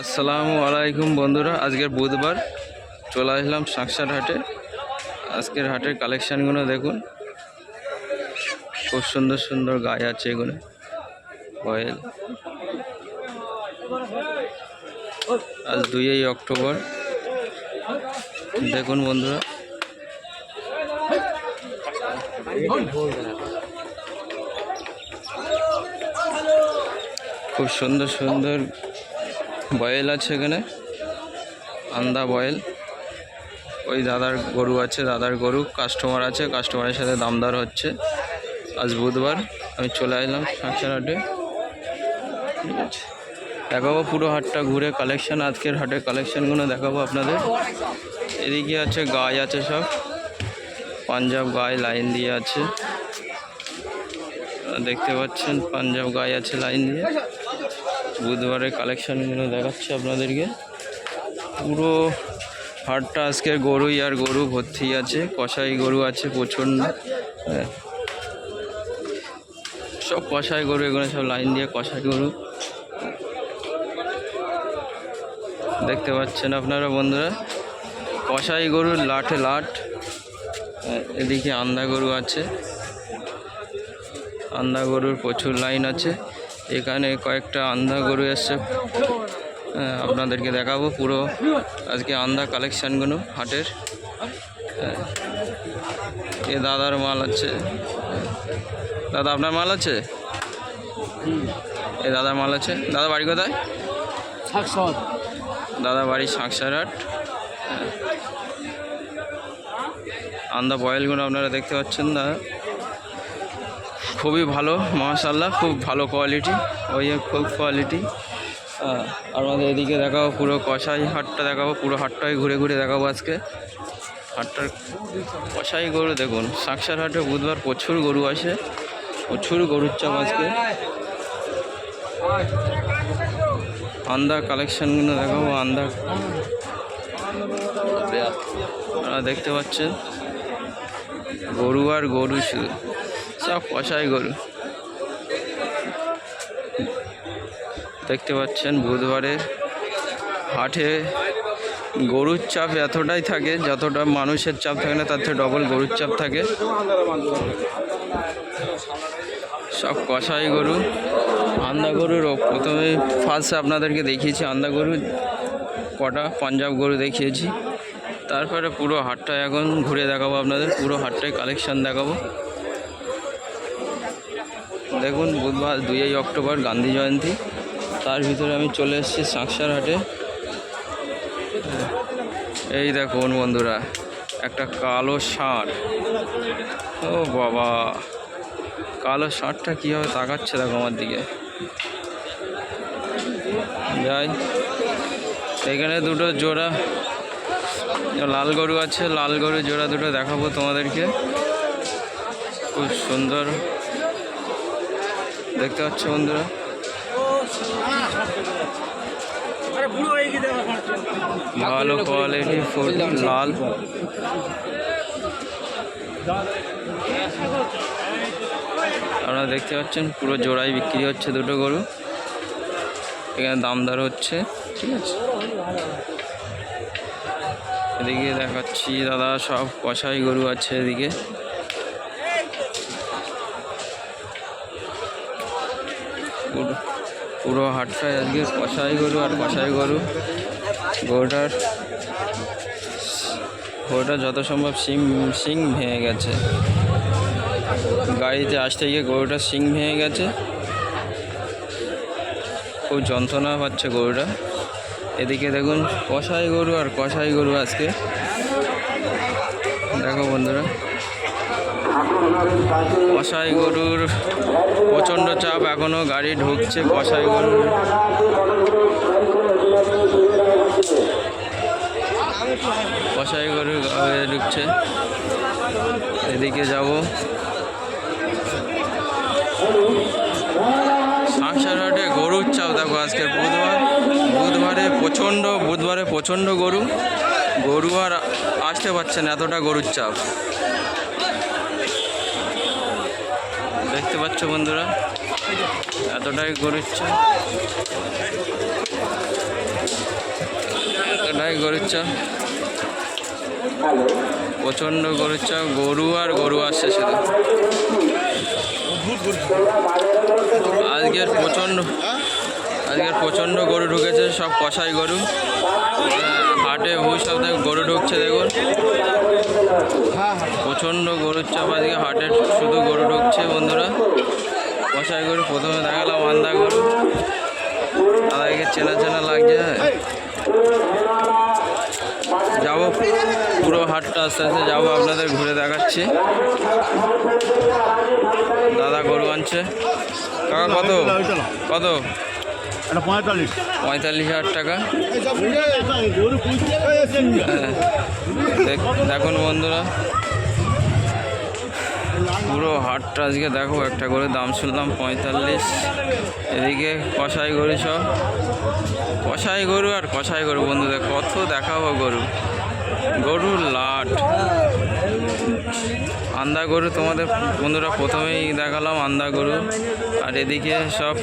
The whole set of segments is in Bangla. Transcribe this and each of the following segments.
আসসালামু আলাইকুম বন্ধুরা, আজকের বুধবার চলে আসলাম শাঁকসার হাটে। আজকের হাটের কালেকশানগুলো দেখুন, খুব সুন্দর সুন্দর গায়ে আছে এগুলো কয়েল। আজ 2 অক্টোবর। দেখুন বন্ধুরা, খুব সুন্দর সুন্দর বয়েল আছে এখানে, আন্দা বয়েল। ওই দাদার গরু আছে, দাদার গরু কাস্টমার আছে, কাস্টমারের সাথে দামদার হচ্ছে। আজ বুধবার আমি চলে আসলাম শাঁকসার হাটে। ঠিক আছে, দেখাবো পুরো হাটটা ঘুরে কালেকশান, আজকের হাটের কালেকশানগুলো দেখাবো আপনাদের। এদিকে আছে গায়ে আছে সব, পাঞ্জাব গায়ে লাইন দিয়ে আছে, দেখতে পাচ্ছেন পাঞ্জাব গায়ে আছে লাইন দিয়ে। বুধবারের কালেকশানগুলো দেখাচ্ছে আপনাদেরকে। পুরো হাটটা আজকে গরুই আর গরু ভর্তি আছে, কষাই গরু আছে প্রচণ্ড। সব কষাই গরু, এগুলো সব লাইন দিয়ে কষাই গরু দেখতে পাচ্ছেন আপনারা বন্ধুরা। কষাই গরুর লাঠে লাট। এদিকে আন্দা গরু আছে, আন্দা গরুর প্রচুর লাইন আছে। এখানে কয়েকটা আন্দা গরু এসছে, আপনাদেরকে দেখাবো পুরো আজকে আন্দা কালেকশানগুলো হাটের। এ দাদার মাল আছে। দাদা আপনার মাল আছে? এ দাদার মাল আছে। দাদা বাড়ি কোথায়? দাদা বাড়ি শাঁকসার হাট। আন্দা বয়েলগুলো আপনারা দেখতে পাচ্ছেন, দাদা খুবই ভালো, মাশাআল্লাহ, খুব ভালো কোয়ালিটি, ওই খুব কোয়ালিটি। আমাদের এদিকে দেখাবো পুরো কষাই হাটটা, দেখাবো পুরো হাটটাই ঘুরে ঘুরে দেখাবো আজকে হাটটার। কষাই গরু দেখুন, শাঁকসার হাটে বুধবার প্রচুর গরু আসে, প্রচুর গরুর চাপ আজকে। আন্দা কালেকশানগুলো দেখাবো, আন্দা আপনারা দেখতে পাচ্ছেন, গরু আর গরু, শুধু সব কষাই গরু দেখতে পাচ্ছেন। বুধবারের হাটে গরুর চাপ এতটাই থাকে, যতটা মানুষের চাপ থাকে না তার থেকে ডবল গরুর চাপ থাকে। সব কষাই গরু। আন্দা গরুর প্রথমে ফার্স্টে আপনাদেরকে দেখিয়েছি আন্দা গরু কটা, পাঞ্জাব গরু দেখিয়েছি। তারপরে পুরো হাটটা এখন ঘুরে দেখাবো আপনাদের, পুরো হাটটায় কালেকশান দেখাবো। দেখুন বুধবার 2 অক্টোবর গান্ধী জয়ন্তী, তার ভিতরে আমি চলে এসেছি শাঁকসার হাটে। এই দেখুন বন্ধুরা, একটা কালো ষাঁড়। ও বাবা, কালো ষাঁড়টা কীভাবে তাকাচ্ছে দেখো আমার দিকে। যাই, এখানে দুটো জোড়া লাল গরু আছে, লাল গরু জোড়া দুটো দেখাবো তোমাদেরকে। খুব সুন্দর দেখতে পাচ্ছ বন্ধুরা, ভালো কোয়ালিটি, ফুল লাল। আপনারা দেখতে পাচ্ছেন পুরো জোড়াই বিক্রি হচ্ছে দুটো গরু, এখানে দামদার হচ্ছে। ঠিক আছে, এদিকে দেখাচ্ছি দাদা সব কষাই গরু আছে। এদিকে পুরো হাটটায় আজকে কষাই গরু আর কষাই গরু। গরুটা যত সম্ভব শিং ভেঙে গেছে, গাড়িতে আসতে গিয়ে গরুটার শিং ভেঙে গেছে, খুব যন্ত্রণা পাচ্ছে গরুটা। এদিকে দেখুন কষাই গরু আর কষাই গরু আজকে। দেখো বন্ধুরা, কষাই গরুর প্রচণ্ড চাপ, এখনও গাড়ি ঢুকছে কষাই গরুর। কষাই গরু ঢুকছে, এদিকে যাব। শাঁকসার হাটে গরুর চাপ দেখো, আজকের বুধবারে প্রচণ্ড গরু আর আসতে পারছে না, এতটা গরুর চাপ দেখতে পাচ্ছ বন্ধুরা, এতটাই গরুর চাপ। এটাই গরুর চাপ, প্রচণ্ড গরুর চাপ, গরু আর গরু আসছে শুধু। আজকের প্রচণ্ড গরু ঢুকেছে, সব কষাই গরু। হাটে ওই সব গরু ঢুকছে দেখুন, প্রচণ্ড গরুর চাপ আজকে হাটে, শুধু গরু ঢুকছে বন্ধুরা। কষাই গরু প্রথমে দেখালাম আন্দা গরু, তাদেরকে চেনা চেনা লাগছে। যাবো পুরো হাটটা আস্তে আস্তে যাবো, আপনাদের ঘুরে দেখাচ্ছি। দাদা গরু আনছে। কাকা কত কত? 45,000 টাকা। দেখুন বন্ধুরা, পুরো হাটটা আজকে দেখো, একটা করে দাম শুনলাম 45। এদিকে কষাই গরু, সব কষাই গরু আর কষাই গরু বন্ধুদের কত দেখাবো গরুর লাট। আন্দা গরু তোমাদের বন্ধুরা প্রথমেই দেখালাম আন্দা গরু, আর এদিকে সব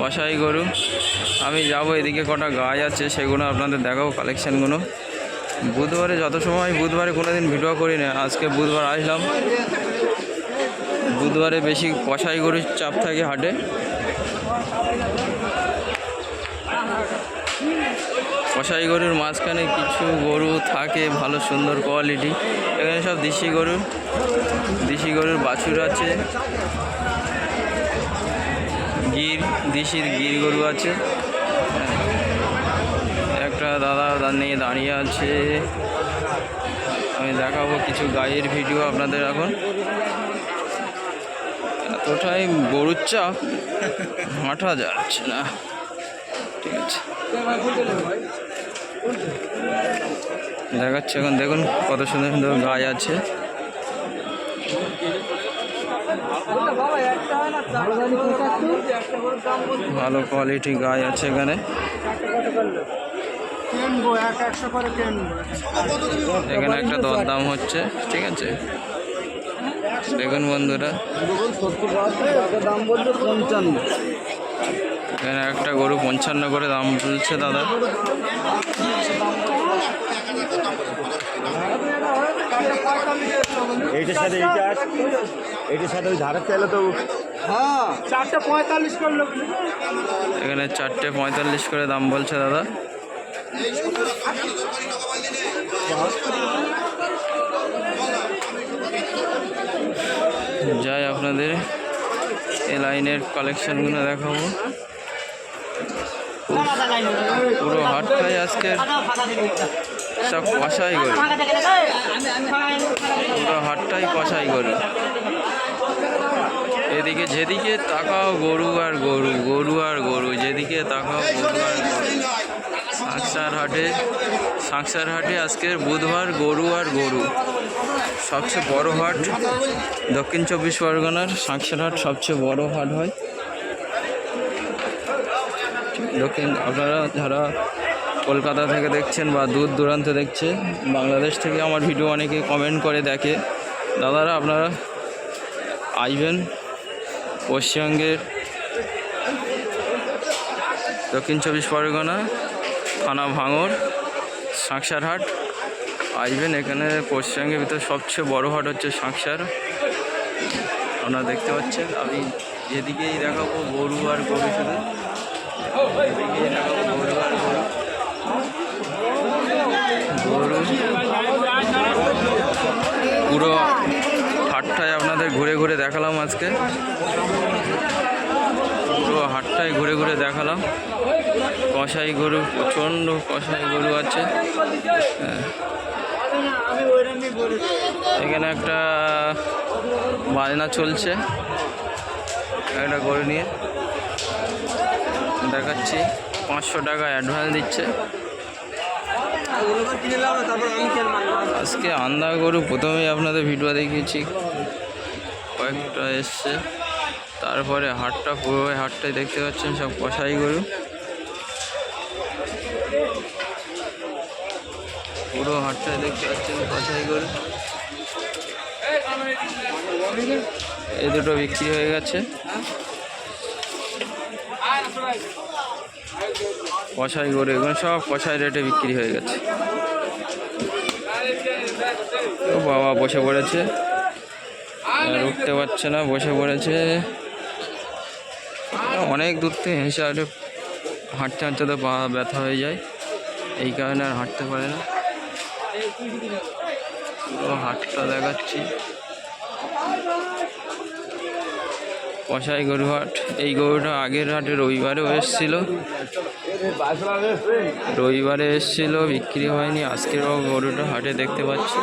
কষাই গরু। আমি যাব এদিকে কটা গাছ আছে, সেগুলো আপনাদের দেখাবো কালেকশানগুলো। বুধবারে যত সময়, বুধবারে কোনো দিন ভিডিও করি না, আজকে বুধবার আসলাম। বুধবারে বেশি কষাই গরুর চাপ থাকে হাটে। কষাই গরুর মাঝখানে কিছু গরু থাকে ভালো সুন্দর কোয়ালিটি, এখানে সব দেশি গরুর বাছুর আছে, দেশির গির গরু আছে। একটা দাদা নিয়ে দাঁড়িয়ে আছে, আমি দেখাবো কিছু গায়ের ভিডিও আপনাদের। এখন এতটাই গরুর চাপ হাঁটা যাচ্ছে না, ঠিক আছে দেখাচ্ছে। এখন দেখুন কত সুন্দর সুন্দর গাছ আছে, ভালো কোয়ালিটি গাছ আছে এখানে। এখানে একটা দরদাম হচ্ছে, ঠিক আছে দেখুন বন্ধুরা। এখানে একটা গরু 55 করে দাম বলছে দাদা। এইটার সাথে এইটার সাথে ওই ধারের চাইলে তো 445 করলো। এখানে 445 করে দাম বলছে দাদা। যাই আপনাদের এই লাইনের কালেকশনগুলো দেখাবো। পুরো হাটটাই আজকে সব কষাই গরু, পুরো হাটটাই কষাই গরু। এদিকে যেদিকে তাকাও গরু আর গরু, গরু আর গরু, যেদিকে তাকাও গরু আর গরু। সাংসার হাটে আজকের বুধবার গরু আর গরু। সবচেয়ে বড় হাট দক্ষিণ 24 পরগনার সাংসার হাট, সবচেয়ে বড় হাট হয় দক্ষিণ। আপনারা যারা কলকাতা থেকে দেখছেন বা দূর দূরান্তে দেখছে, বাংলাদেশ থেকে আমার ভিডিও অনেকে কমেন্ট করে দেখে, দাদারা আপনারা আসবেন পশ্চিমবঙ্গের দক্ষিণ 24 পরগনা থানা ভাঙড় সাংসার হাট আসবেন। এখানে পশ্চিমবঙ্গের ভিতরে সবচেয়ে বড় হাট হচ্ছে সাংসার। আপনারা দেখতে পাচ্ছেন, আমি যেদিকেই দেখাবো গরু আর গরু, শুধু এদিকেই দেখাবো গরু আর গরু। পুরো হাটটায় আপনাদের ঘুরে ঘুরে দেখালাম আজকে, পুরো হাটটায় ঘুরে ঘুরে দেখালাম। কষাই গরু, প্রচণ্ড কষাই গরু আছে। এখানে একটা বাজনা চলছে, একটা গরু নিয়ে দেখাচ্ছি। 500 টাকা অ্যাডভান্স দিচ্ছে। আজকে আন্দা গরু প্রথমেই আপনাদের ভিডিও দেখিয়েছি, কয়েকটা এসছে। তারপরে হাটটা, পুরো হাটটাই দেখতে পাচ্ছেন সব কষাই গরু। পুরো হাটটাই দেখতে পাচ্ছেন কষাই গরু। এই দুটো বিক্রি হয়ে গেছে। কষাই গরু এগুলো সব কষাই রেটে বিক্রি হয়ে গেছে। ও বাবা বসে পড়েছে, আর উঠতে পারছে না, বসে পড়েছে। অনেক দূর থেকে হেসে আর হাঁটতে হাঁটতে তো পা ব্যথা হয়ে যায়, এই কারণে আর হাঁটতে পারে না। পুরো হাটটা দেখাচ্ছি, কষাই গরু হাট। এই গরুটা আগের হাটে রবিবারেও এসেছিল, বিক্রি হয়নি। আজকেরও গরুটা হাটে দেখতে পাচ্ছি।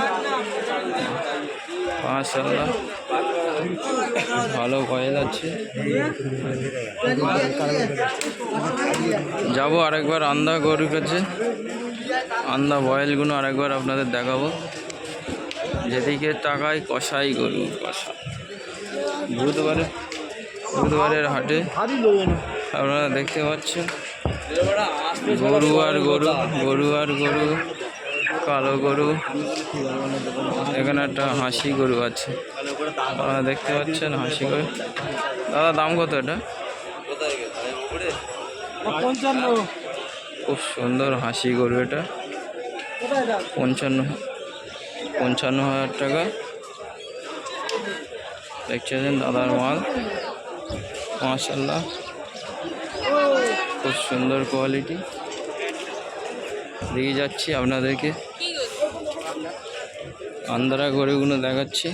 মাশাআল্লাহ ভালো বয়েল আছে। যাবো আরেকবার আন্দা গরুর কাছে, আন্দা বয়েলগুলো আরেকবার আপনাদের দেখাবো। যেদিকে তাকাই কষাই গরু, কষা। বুধবারের হাটে আপনারা দেখতে পাচ্ছেন গরু আর গরু, কালো গরু। এখানে একটা হাসি গরু আছে, আপনারা দেখতে পাচ্ছেন হাসি গরু। দাদা দাম কত এটা? 55। খুব সুন্দর হাসি গরু এটা, 55,000 টাকা। দেখছেন দাদার মাল, মাশাআল্লাহ খুব সুন্দর কোয়ালিটি। দিয়ে যাচ্ছি আপনাদেরকে আন্দারা গরুগুলো দেখাচ্ছি।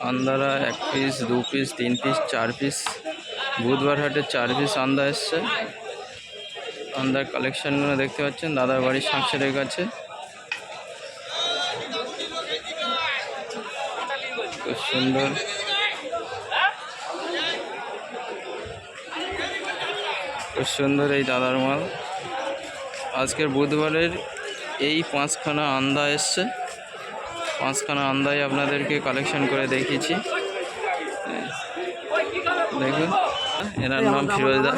আন্দারা 1 পিস, 2 পিস, 3 পিস, 4 পিস। বুধবার হাটে 4 পিস আন্দা এসছে। আন্দার কালেকশনগুলো দেখতে পাচ্ছেন দাদার বাড়ির সাঁকছেড়ের কাছে। খুব সুন্দর, খুব সুন্দর এই দাদার মাল। আজকের বুধবারের এই 5খানা আন্দা এসছে, 5খানা আন্দাই আপনাদেরকে কালেকশন করে দেখিয়েছি। দেখুন এনার নাম ফিরোজদা।